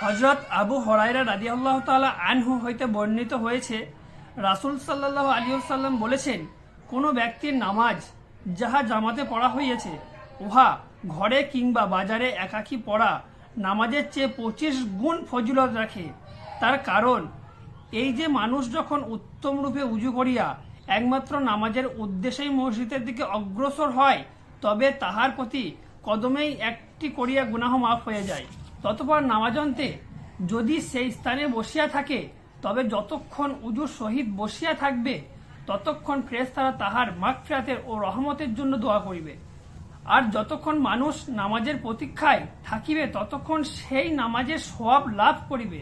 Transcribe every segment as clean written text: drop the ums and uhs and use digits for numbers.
হযরত আবু হুরায়রা রাদিয়াল্লাহু তাআলা আনহু হইতে বর্ণিত হয়েছে, রাসূল সাল্লাল্লাহু আলাইহি ওয়াসাল্লাম বলেছেন, কোনো ব্যক্তির নামাজ যাহা জামাতে পড়া হইয়াছে উহা ঘরে কিংবা বাজারে একাকী পড়া নামাজের চেয়ে 25 গুণ ফজিলত রাখে। তার কারণ এই যে মানুষ যখন উত্তম রূপে উজু করিয়া একমাত্র নামাজের উদ্দেশ্যেই মসজিদের দিকে অগ্রসর হয়, তবে তাহার প্রতি কদমেই একটি করিয়া গুনাহ মাফ হয়ে যায়। ততপর নামাজন্তে যদি সেই স্থানে বসিয়া থাকে, তবে যতক্ষণ উজুর সহিত বসিয়া থাকবে ততক্ষণ ফেরেশতারা তাহার মাগফিরাতের ও রহমতের জন্য দোয়া করিবে। আর যতক্ষণ মানুষ নামাজের প্রতীক্ষায় থাকিবে ততক্ষণ সেই নামাজের সওয়াব লাভ করিবে।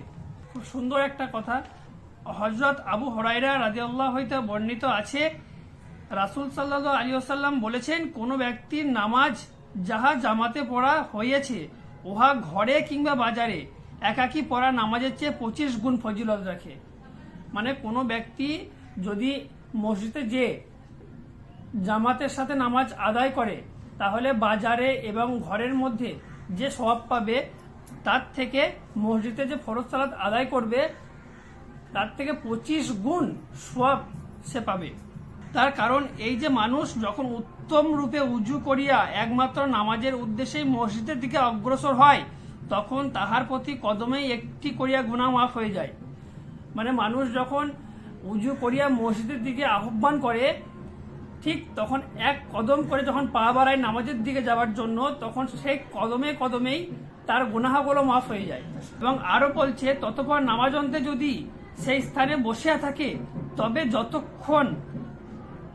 খুব সুন্দর একটা কথা। হযরত আবু হুরায়রা রাদিয়াল্লাহু হইতে বর্ণিত আছে, রাসূল সাল্লাল্লাহু আলাইহি ওয়াসাল্লাম বলেছেন, কোনো ব্যক্তির নামাজ যাহা জামাতে পড়া হইয়াছে উহা ঘরে কিংবা বাজারে একাকী পড়া নামাজের চেয়ে 25 গুণ ফজিলত রাখে। মানে কোনো ব্যক্তি যদি মসজিদে যে জামাতের সাথে নামাজ আদায় করে, তাহলে বাজারে এবং ঘরের মধ্যে যে সওয়াব পাবে তার থেকে মসজিদে যে ফরজ সালাত আদায় করবে তার থেকে 25 গুণ সওয়াব সে পাবে। তার কারণ এই যে মানুষ যখন উত্তম রূপে উজু করিয়া একমাত্র নামাজের উদ্দেশ্যেই মসজিদের দিকে অগ্রসর হয়, তখন তাহার প্রতি কদমেই একটি করিয়া গুনাহ মাফ হয়ে যায়। মানে মানুষ যখন উজু করিয়া মসজিদের দিকে আহ্বান করে, ঠিক তখন এক কদম করে যখন পা বাড়ায় নামাজের দিকে যাওয়ার জন্য, তখন সেই কদমে কদমেই তার গুনাহগুলো মাফ হয়ে যায়। এবং আরো বলছে, ততপর নামাজন্তে যদি সেই স্থানে বসিয়া থাকে, তবে যতক্ষণ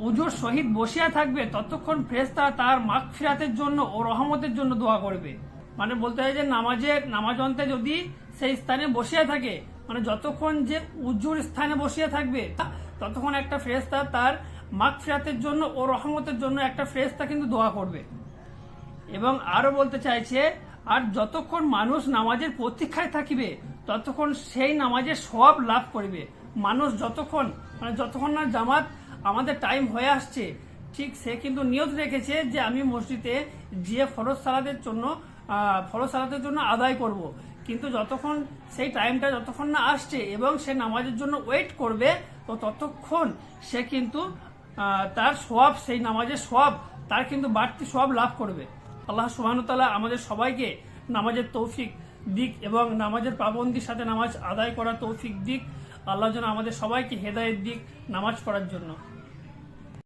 উজুর সহিত বসিয়া থাকবে ততক্ষণ ফেরেশতারা তার মাগফিরাতের জন্য ও রহমতের জন্য দোয়া করবে। মানে বলতে হয় যে নামাজন্তে যদি সেই স্থানে বসিয়া থাকে, মানে যতক্ষণ যে উজুর স্থানে বসিয়া থাকবে ততক্ষণ একটা ফেরেশতা তার মাগফিরাতের জন্য ও রহমতের জন্য একটা ফেরেশতা কিন্তু দোয়া করবে। এবং আরো বলতে চাইছে, আর যতক্ষণ মানুষ নামাজের প্রতীক্ষায় থাকিবে ততক্ষণ সেই নামাজের সওয়াব লাভ করিবে। মানুষ যতক্ষণ না জামাত আমাদের টাইম হয়ে আসছে, ঠিক সে কিন্তু নিয়ত রেখেছে যে আমি মসজিদে যে ফরজ সালাতের জন্য আদায় করব। কিন্তু যতক্ষণ সেই টাইমটা যতক্ষণ না আসছে এবং সে নামাজের জন্য ওয়েট করবে, তো ততক্ষণ সে কিন্তু তার সওয়াব, সেই নামাজের সওয়াব, তার কিন্তু বাড়তি সওয়াব লাভ করবে। আল্লাহ সুবহানাহু ওয়া তাআলা আমাদের সবাইকে নামাজের তৌফিক দিক এবং নামাজের পাবন্দির সাথে নামাজ আদায় করার তৌফিক দিক। আল্লাহ যেন আমাদের সবাইকে হেদায়েত দিক নামাজ পড়ার জন্য।